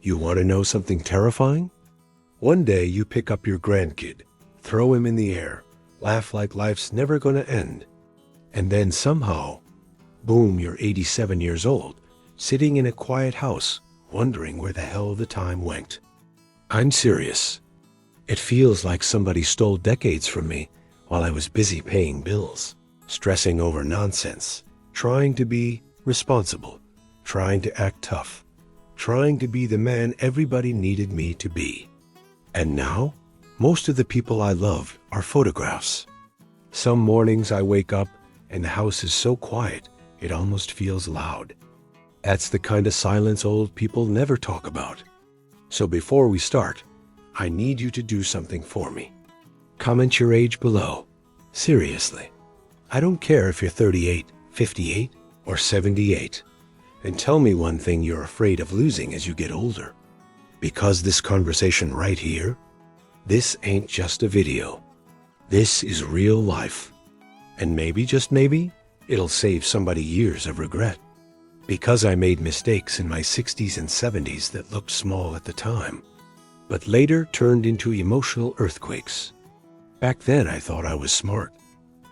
You want to know something terrifying? One day you pick up your grandkid, throw him in the air, laugh like life's never gonna end. And then somehow, boom, you're 87 years old, sitting in a quiet house, wondering where the hell the time went. I'm serious. It feels like somebody stole decades from me while I was busy paying bills, stressing over nonsense, trying to be responsible, trying to act tough, trying to be the man everybody needed me to be. And now, most of the people I love are photographs. Some mornings I wake up and the house is so quiet, it almost feels loud. That's the kind of silence old people never talk about. So before we start, I need you to do something for me. Comment your age below. Seriously. I don't care if you're 38, 58, or 78. And tell me one thing you're afraid of losing as you get older. Because this conversation right here, this ain't just a video. This is real life. And maybe, just maybe, it'll save somebody years of regret. Because I made mistakes in my 60s and 70s that looked small at the time, but later turned into emotional earthquakes. Back then I thought I was smart,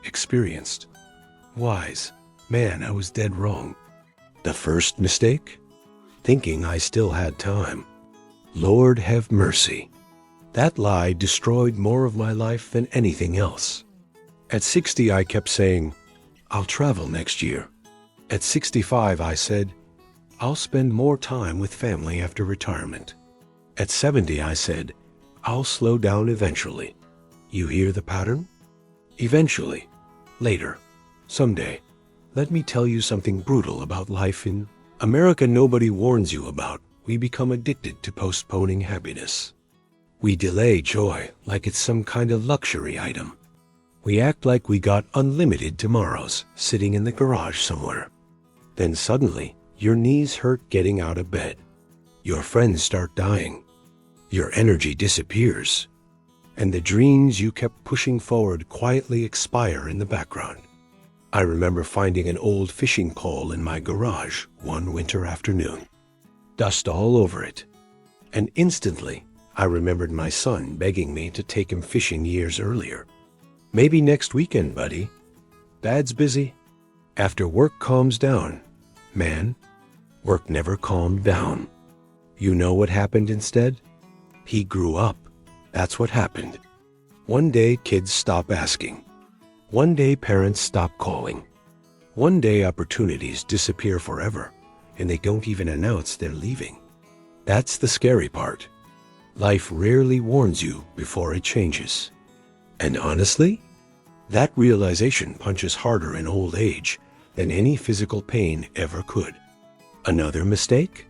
experienced, wise. Man, I was dead wrong. The first mistake? Thinking I still had time. Lord have mercy. That lie destroyed more of my life than anything else. At 60, I kept saying, I'll travel next year. At 65, I said, I'll spend more time with family after retirement. At 70, I said, I'll slow down eventually. You hear the pattern? Eventually. Later. Someday. Let me tell you something brutal about life in America nobody warns you about. We become addicted to postponing happiness. We delay joy like it's some kind of luxury item. We act like we got unlimited tomorrows sitting in the garage somewhere. Then suddenly, your knees hurt getting out of bed. Your friends start dying. Your energy disappears. And the dreams you kept pushing forward quietly expire in the background. I remember finding an old fishing pole in my garage one winter afternoon. Dust all over it. And instantly, I remembered my son begging me to take him fishing years earlier. Maybe next weekend, buddy. Dad's busy. After work calms down. Man, work never calmed down. You know what happened instead? He grew up. That's what happened. One day kids stop asking. One day parents stop calling. One day opportunities disappear forever, and they don't even announce they're leaving. That's the scary part. Life rarely warns you before it changes. And honestly, that realization punches harder in old age than any physical pain ever could. Another mistake?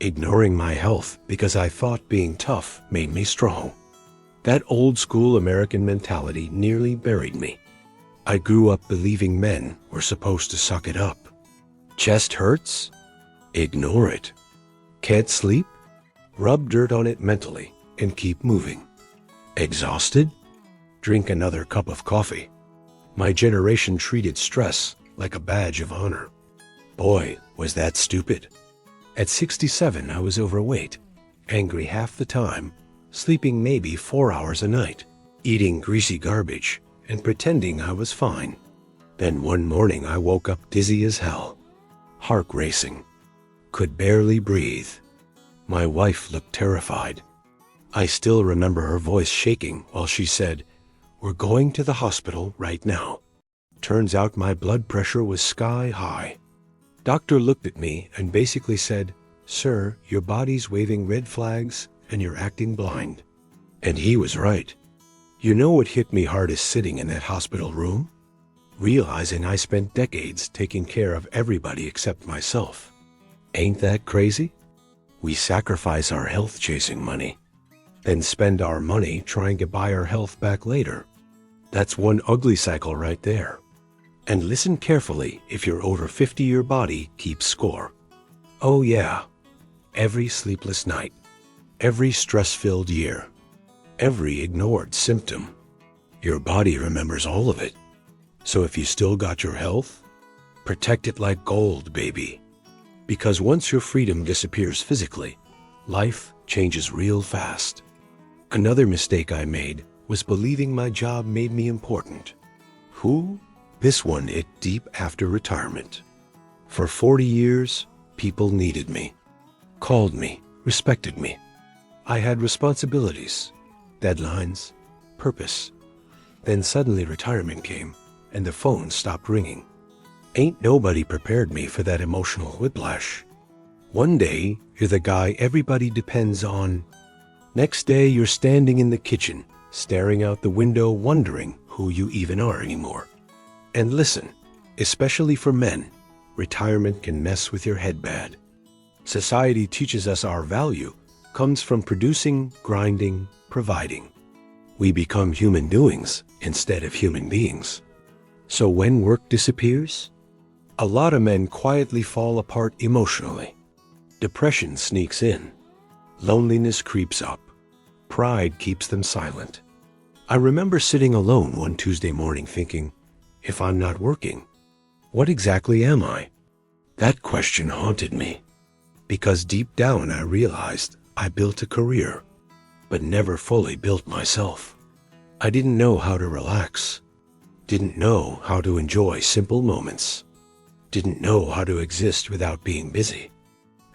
Ignoring my health because I thought being tough made me strong. That old school American mentality nearly buried me. I grew up believing men were supposed to suck it up. Chest hurts? Ignore it. Can't sleep? Rub dirt on it mentally and keep moving. Exhausted? Drink another cup of coffee. My generation treated stress like a badge of honor. Boy, was that stupid. At 67, I was overweight, angry half the time, sleeping maybe 4 hours a night, eating greasy garbage, and pretending I was fine. Then one morning I woke up dizzy as hell, heart racing, could barely breathe. My wife looked terrified. I still remember her voice shaking while she said, "We're going to the hospital right now." Turns out my blood pressure was sky high. Doctor looked at me and basically said, "Sir, your body's waving red flags and you're acting blind." And he was right. You know what hit me hardest sitting in that hospital room? Realizing I spent decades taking care of everybody except myself. Ain't that crazy? We sacrifice our health chasing money, then spend our money trying to buy our health back later. That's one ugly cycle right there. And listen carefully if your over 50-year body keeps score. Oh yeah, every sleepless night, every stress-filled year, every ignored symptom. Your body remembers all of it. So if you still got your health, protect it like gold, baby. Because once your freedom disappears physically, Life changes real fast. Another mistake I made was believing my job made me important. This one hit deep after retirement. For 40 years, people needed me, called me, respected me. I had responsibilities, deadlines, purpose. Then suddenly retirement came, and the phone stopped ringing. Ain't nobody prepared me for that emotional whiplash. One day, you're the guy everybody depends on. Next day, you're standing in the kitchen, staring out the window, wondering who you even are anymore. And listen, especially for men, retirement can mess with your head bad. Society teaches us our value comes from producing, grinding, providing. We become human doings instead of human beings. So when work disappears, a lot of men quietly fall apart emotionally. Depression sneaks in. Loneliness creeps up. Pride keeps them silent. I remember sitting alone one Tuesday morning thinking, if I'm not working, what exactly am I? That question haunted me, because deep down I realized I built a career, but never fully built myself. I didn't know how to relax, didn't know how to enjoy simple moments, didn't know how to exist without being busy.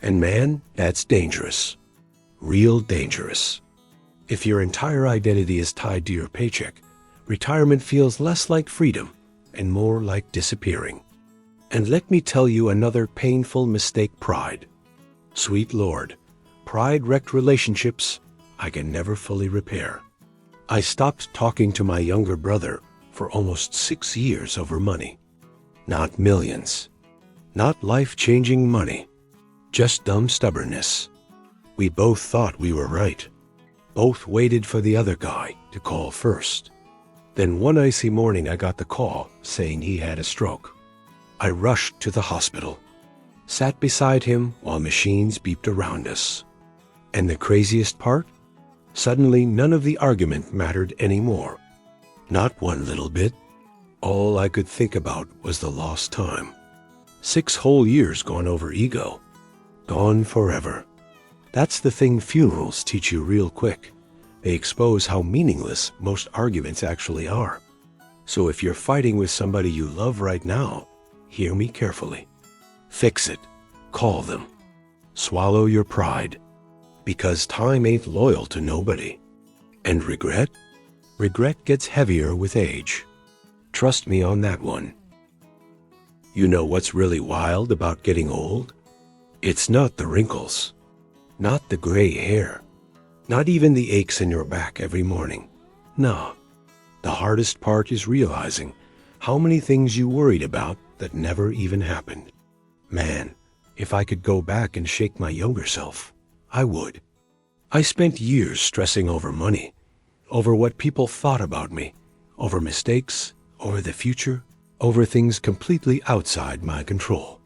And man, that's dangerous. Real dangerous. If your entire identity is tied to your paycheck, retirement feels less like freedom and more like disappearing. And let me tell you another painful mistake: pride. Sweet Lord, pride wrecked relationships I can never fully repair. I stopped talking to my younger brother for almost 6 years over money. Not millions, not life-changing money, just dumb stubbornness. We both thought we were right. Both waited for the other guy to call first. Then one icy morning I got the call saying he had a stroke. I rushed to the hospital, sat beside him while machines beeped around us. And the craziest part? Suddenly none of the argument mattered anymore. Not one little bit. All I could think about was the lost time. 6 whole years gone over ego. Gone forever. That's the thing funerals teach you real quick. They expose how meaningless most arguments actually are. So if you're fighting with somebody you love right now, hear me carefully. Fix it. Call them. Swallow your pride. Because time ain't loyal to nobody. And regret? Regret gets heavier with age. Trust me on that one. You know what's really wild about getting old? It's not the wrinkles. Not the gray hair. Not even the aches in your back every morning. No. The hardest part is realizing how many things you worried about that never even happened. Man, if I could go back and shake my younger self, I would. I spent years stressing over money, over what people thought about me, over mistakes, over the future, over things completely outside my control.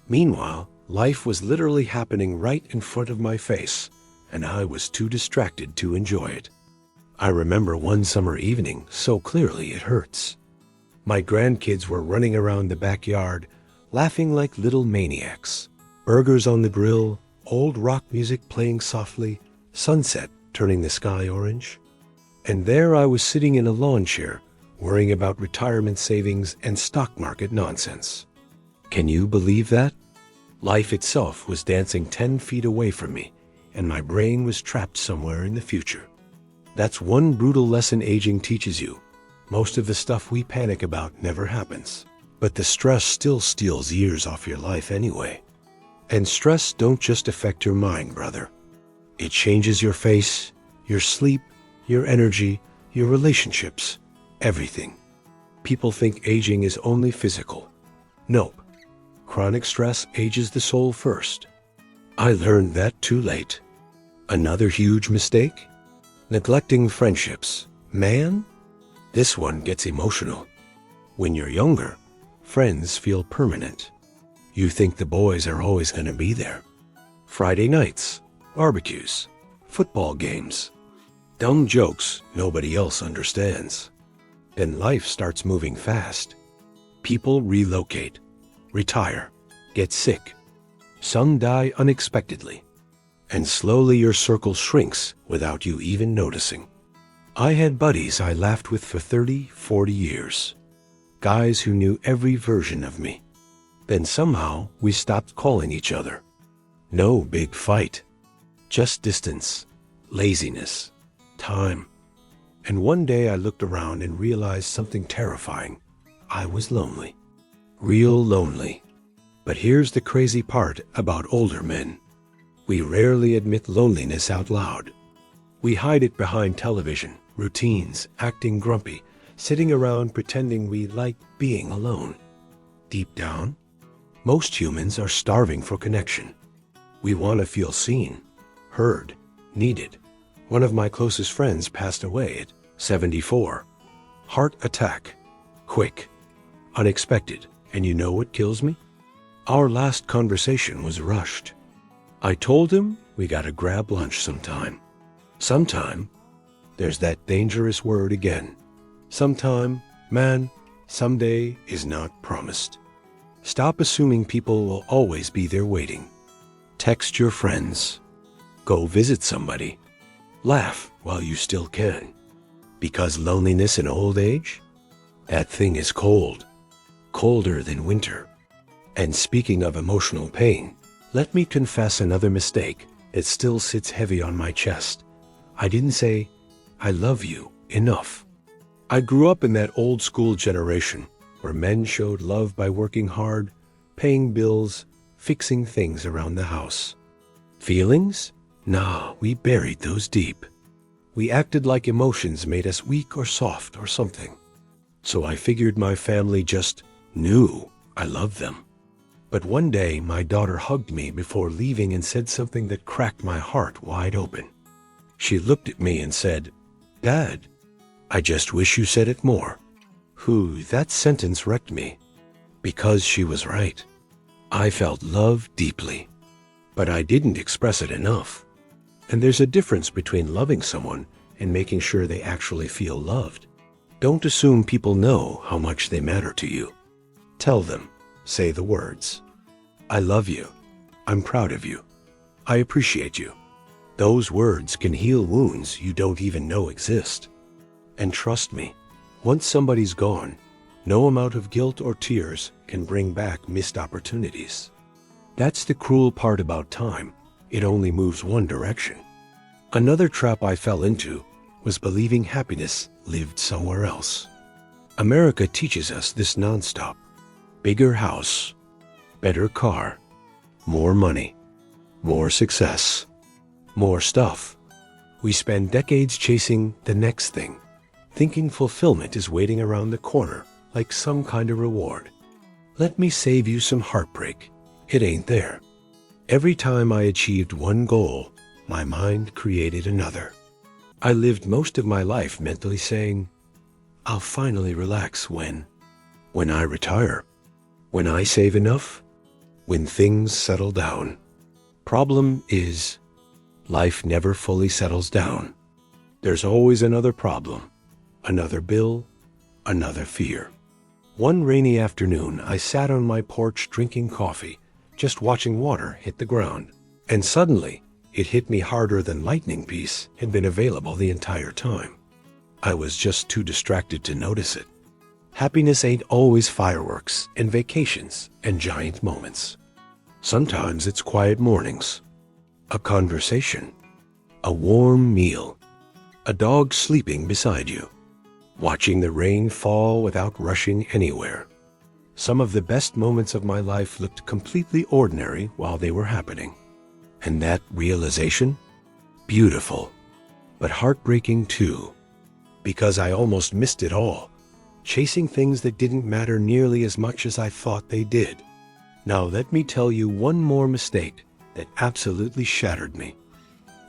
Meanwhile, life was literally happening right in front of my face, and I was too distracted to enjoy it. I remember one summer evening so clearly it hurts. My grandkids were running around the backyard, laughing like little maniacs. Burgers on the grill, old rock music playing softly, sunset turning the sky orange. And there I was sitting in a lawn chair, worrying about retirement savings and stock market nonsense. Can you believe that? Life itself was dancing 10 feet away from me, and my brain was trapped somewhere in the future. That's one brutal lesson aging teaches you. Most of the stuff we panic about never happens, but the stress still steals years off your life anyway. And stress don't just affect your mind, brother. It changes your face, your sleep, your energy, your relationships, everything. People think aging is only physical. Nope. Chronic stress ages the soul first. I learned that too late. Another huge mistake? Neglecting friendships. Man, this one gets emotional. When you're younger, friends feel permanent. You think the boys are always going to be there. Friday nights, barbecues, football games, dumb jokes nobody else understands. Then life starts moving fast. People relocate, retire, get sick. Some die unexpectedly. and slowly your circle shrinks without you even noticing. I had buddies I laughed with for 30, 40 years. Guys who knew every version of me. Then somehow we stopped calling each other. No big fight. Just distance, laziness, time. And one day I looked around and realized something terrifying. I was lonely. Real lonely. But here's the crazy part about older men. We rarely admit loneliness out loud. We hide it behind television, routines, acting grumpy, sitting around pretending we like being alone. Deep down, most humans are starving for connection. We want to feel seen, heard, needed. One of my closest friends passed away at 74. Heart attack. Quick. Unexpected. And you know what kills me? Our last conversation was rushed. I told him we gotta grab lunch sometime. Sometime. There's that dangerous word again. Sometime, man, someday is not promised. Stop assuming people will always be there waiting. Text your friends. Go visit somebody. Laugh while you still can. Because loneliness in old age? That thing is cold. Colder than winter. And speaking of emotional pain, let me confess another mistake that still sits heavy on my chest. I didn't say, I love you enough. I grew up in that old school generation where men showed love by working hard, paying bills, fixing things around the house. Feelings? Nah, we buried those deep. We acted like emotions made us weak or soft or something. So I figured my family just knew I loved them. But one day my daughter hugged me before leaving and said something that cracked my heart wide open. She looked at me and said, Dad, I just wish you said it more. That sentence wrecked me. Because she was right. I felt love deeply. But I didn't express it enough. And there's a difference between loving someone and making sure they actually feel loved. Don't assume people know how much they matter to you. Tell them. Say the words. I love you. I'm proud of you. I appreciate you. Those words can heal wounds you don't even know exist. And trust me, once somebody's gone, no amount of guilt or tears can bring back missed opportunities. That's the cruel part about time. It only moves one direction. Another trap I fell into was believing happiness lived somewhere else. America teaches us this nonstop. Bigger house, better car, more money, more success, more stuff. We spend decades chasing the next thing, thinking fulfillment is waiting around the corner like some kind of reward. Let me save you some heartbreak. It ain't there. Every time I achieved one goal, my mind created another. I lived most of my life mentally saying, I'll finally relax when I retire, when I save enough, when things settle down. Problem is, life never fully settles down. There's always another problem, another bill, another fear. One rainy afternoon, I sat on my porch drinking coffee, just watching water hit the ground. And suddenly, it hit me harder than lightning piece had been available the entire time. I was just too distracted to notice it. Happiness ain't always fireworks and vacations and giant moments. Sometimes it's quiet mornings, a conversation, a warm meal, a dog sleeping beside you, watching the rain fall without rushing anywhere. Some of the best moments of my life looked completely ordinary while they were happening. And that realization? Beautiful, but heartbreaking too, because I almost missed it all, chasing things that didn't matter nearly as much as I thought they did. Now let me tell you one more mistake that absolutely shattered me,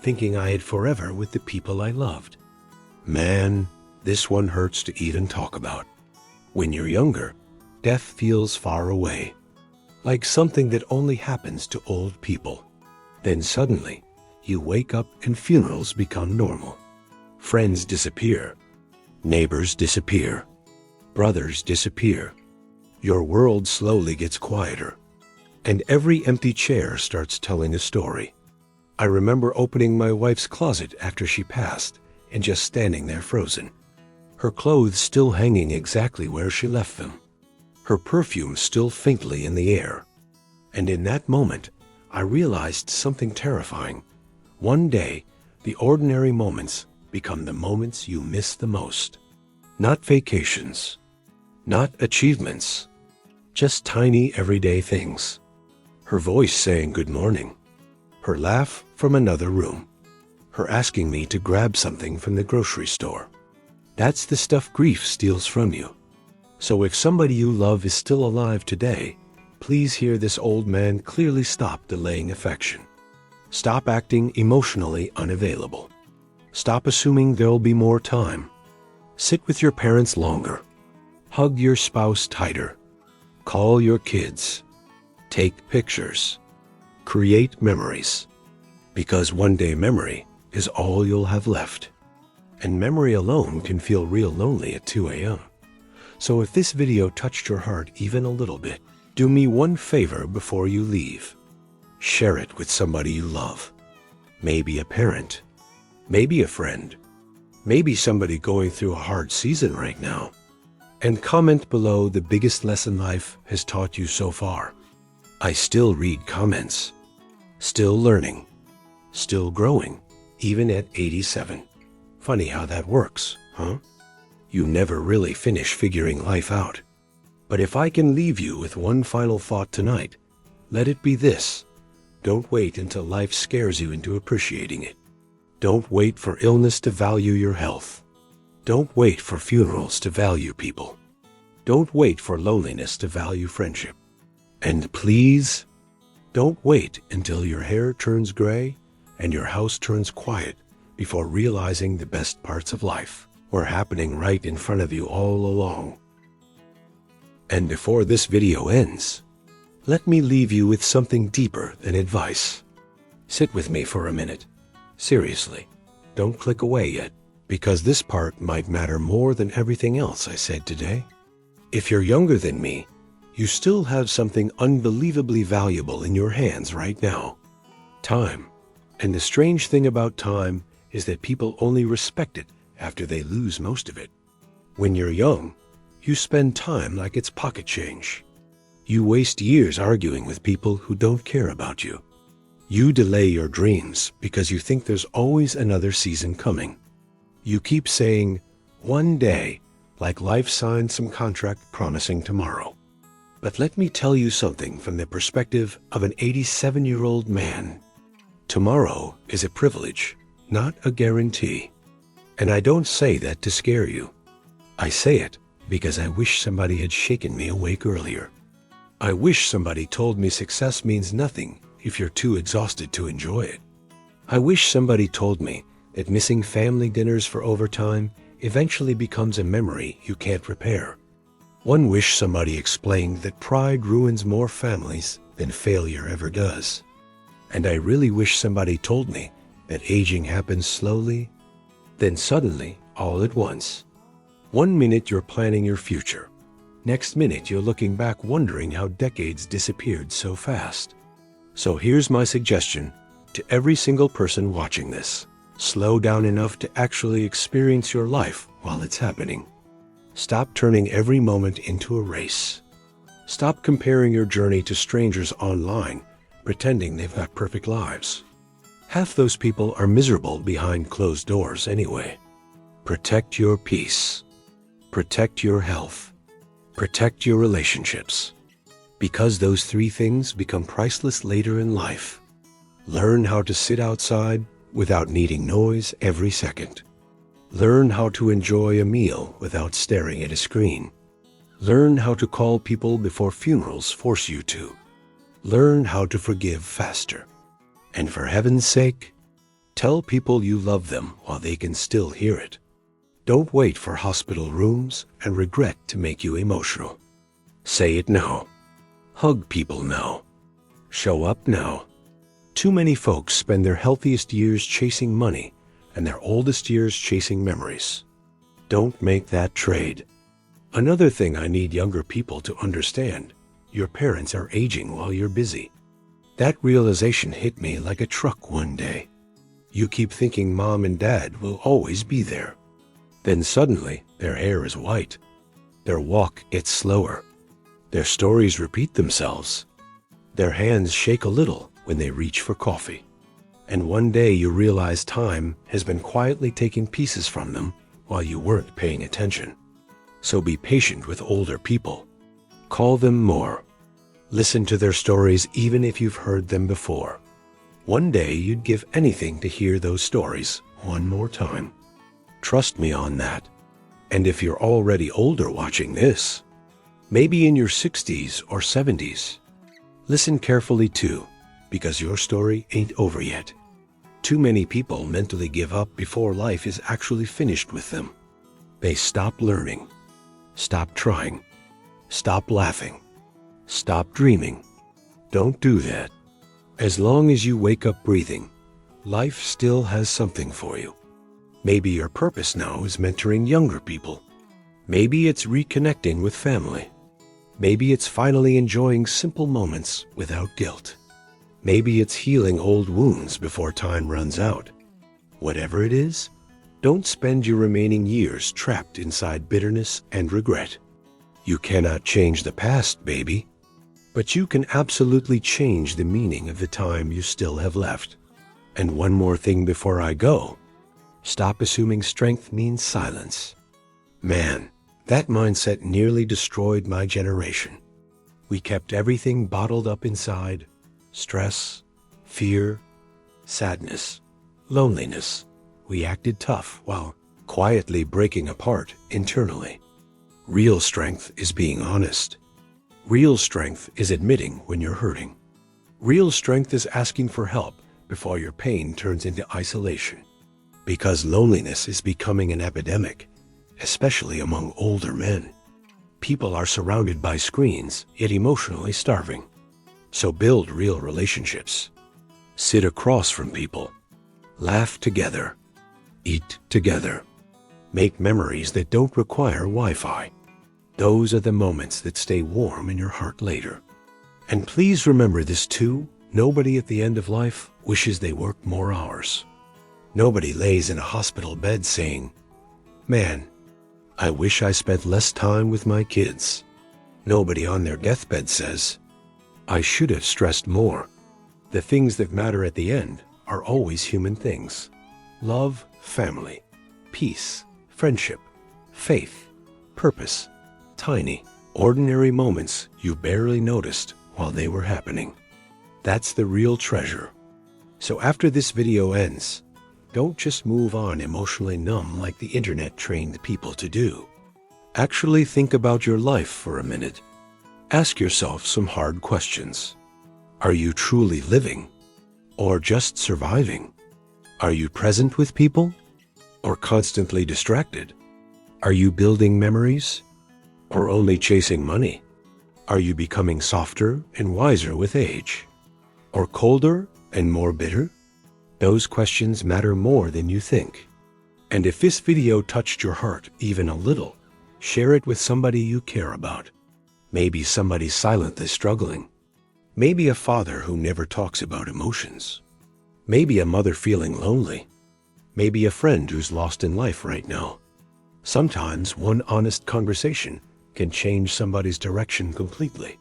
thinking I had forever with the people I loved. Man, this one hurts to even talk about. When you're younger, death feels far away, like something that only happens to old people. Then suddenly, you wake up and funerals become normal. Friends disappear. Neighbors disappear. Brothers disappear. Your world slowly gets quieter. And every empty chair starts telling a story. I remember opening my wife's closet after she passed and just standing there frozen. Her clothes still hanging exactly where she left them. Her perfume still faintly in the air. And in that moment, I realized something terrifying. One day, the ordinary moments become the moments you miss the most. Not vacations, not achievements, just tiny everyday things. Her voice saying good morning, her laugh from another room, her asking me to grab something from the grocery store. That's the stuff grief steals from you. So if somebody you love is still alive today, please hear this old man clearly stop delaying affection. Stop acting emotionally unavailable. Stop assuming there'll be more time. Sit with your parents longer. Hug your spouse tighter. Call your kids. Take pictures. Create memories. Because one day memory is all you'll have left. And memory alone can feel real lonely at 2 a.m. So if this video touched your heart even a little bit, do me one favor before you leave. Share it with somebody you love. Maybe a parent. Maybe a friend. Maybe somebody going through a hard season right now. And comment below the biggest lesson life has taught you so far. I still read comments. Still learning. Still growing, even at 87. Funny how that works, huh? You never really finish figuring life out. But if I can leave you with one final thought tonight, let it be this. Don't wait until life scares you into appreciating it. Don't wait for illness to value your health. Don't wait for funerals to value people. Don't wait for loneliness to value friendship. And please, don't wait until your hair turns gray and your house turns quiet before realizing the best parts of life were happening right in front of you all along. And before this video ends, let me leave you with something deeper than advice. Sit with me for a minute. Seriously, don't click away yet, because this part might matter more than everything else I said today. If you're younger than me, you still have something unbelievably valuable in your hands right now. Time. And the strange thing about time is that people only respect it after they lose most of it. When you're young, you spend time like it's pocket change. You waste years arguing with people who don't care about you. You delay your dreams because you think there's always another season coming. You keep saying, one day, like life signed some contract promising tomorrow. But let me tell you something from the perspective of an 87-year-old man. Tomorrow is a privilege, not a guarantee. And I don't say that to scare you. I say it because I wish somebody had shaken me awake earlier. I wish somebody told me success means nothing if you're too exhausted to enjoy it. I wish somebody told me that missing family dinners for overtime eventually becomes a memory you can't repair. One wish somebody explained that pride ruins more families than failure ever does. And I really wish somebody told me that aging happens slowly, then suddenly, all at once. 1 minute you're planning your future. Next minute you're looking back wondering how decades disappeared so fast. So here's my suggestion to every single person watching this. Slow down enough to actually experience your life while it's happening. Stop turning every moment into a race. Stop comparing your journey to strangers online, pretending they've got perfect lives. Half those people are miserable behind closed doors anyway. Protect your peace. Protect your health. Protect your relationships. Because those 3 things become priceless later in life. Learn how to sit outside without needing noise every second. Learn how to enjoy a meal without staring at a screen. Learn how to call people before funerals force you to. Learn how to forgive faster. And for heaven's sake, tell people you love them while they can still hear it. Don't wait for hospital rooms and regret to make you emotional. Say it now. Hug people now. Show up now. Too many folks spend their healthiest years chasing money and their oldest years chasing memories. Don't make that trade. Another thing I need younger people to understand, your parents are aging while you're busy. That realization hit me like a truck one day. You keep thinking mom and dad will always be there. Then suddenly, their hair is white. Their walk gets slower. Their stories repeat themselves. Their hands shake a little when they reach for coffee. And one day you realize time has been quietly taking pieces from them while you weren't paying attention. So be patient with older people. Call them more. Listen to their stories even if you've heard them before. One day you'd give anything to hear those stories one more time. Trust me on that. And if you're already older watching this, maybe in your 60s or 70s, listen carefully too, because your story ain't over yet. Too many people mentally give up before life is actually finished with them. They stop learning, stop trying, stop laughing, stop dreaming. Don't do that. As long as you wake up breathing, life still has something for you. Maybe your purpose now is mentoring younger people. Maybe it's reconnecting with family. Maybe it's finally enjoying simple moments without guilt. Maybe it's healing old wounds before time runs out. Whatever it is, don't spend your remaining years trapped inside bitterness and regret. You cannot change the past, baby, but you can absolutely change the meaning of the time you still have left. And one more thing before I go. Stop assuming strength means silence. Man, that mindset nearly destroyed my generation. We kept everything bottled up inside. Stress, fear, sadness, loneliness. We acted tough while quietly breaking apart internally. Real strength is being honest. Real strength is admitting when you're hurting. Real strength is asking for help before your pain turns into isolation. Because loneliness is becoming an epidemic, especially among older men. People are surrounded by screens, yet emotionally starving. So build real relationships. Sit across from people. Laugh together. Eat together. Make memories that don't require Wi-Fi. Those are the moments that stay warm in your heart later. And please remember this too, nobody at the end of life wishes they worked more hours. Nobody lays in a hospital bed saying, "Man, I wish I spent less time with my kids." Nobody on their deathbed says, "I should have stressed more." The things that matter at the end are always human things. Love, family, peace, friendship, faith, purpose. Tiny, ordinary moments you barely noticed while they were happening. That's the real treasure. So after this video ends, don't just move on emotionally numb like the internet trained people to do. Actually think about your life for a minute. Ask yourself some hard questions. Are you truly living? Or just surviving? Are you present with people? Or constantly distracted? Are you building memories? Or only chasing money? Are you becoming softer and wiser with age? Or colder and more bitter? Those questions matter more than you think. And if this video touched your heart even a little, share it with somebody you care about. Maybe somebody silently struggling. Maybe a father who never talks about emotions. Maybe a mother feeling lonely. Maybe a friend who's lost in life right now. Sometimes one honest conversation can change somebody's direction completely.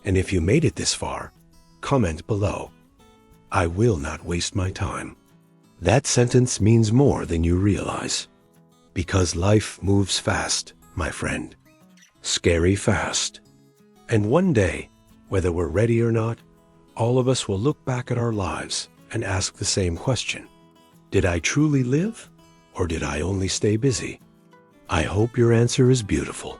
And if you made it this far, comment below. I will not waste my time. That sentence means more than you realize. Because life moves fast, my friend. Scary fast. And one day, whether we're ready or not, all of us will look back at our lives and ask the same question. Did I truly live? Or did I only stay busy? I hope your answer is beautiful.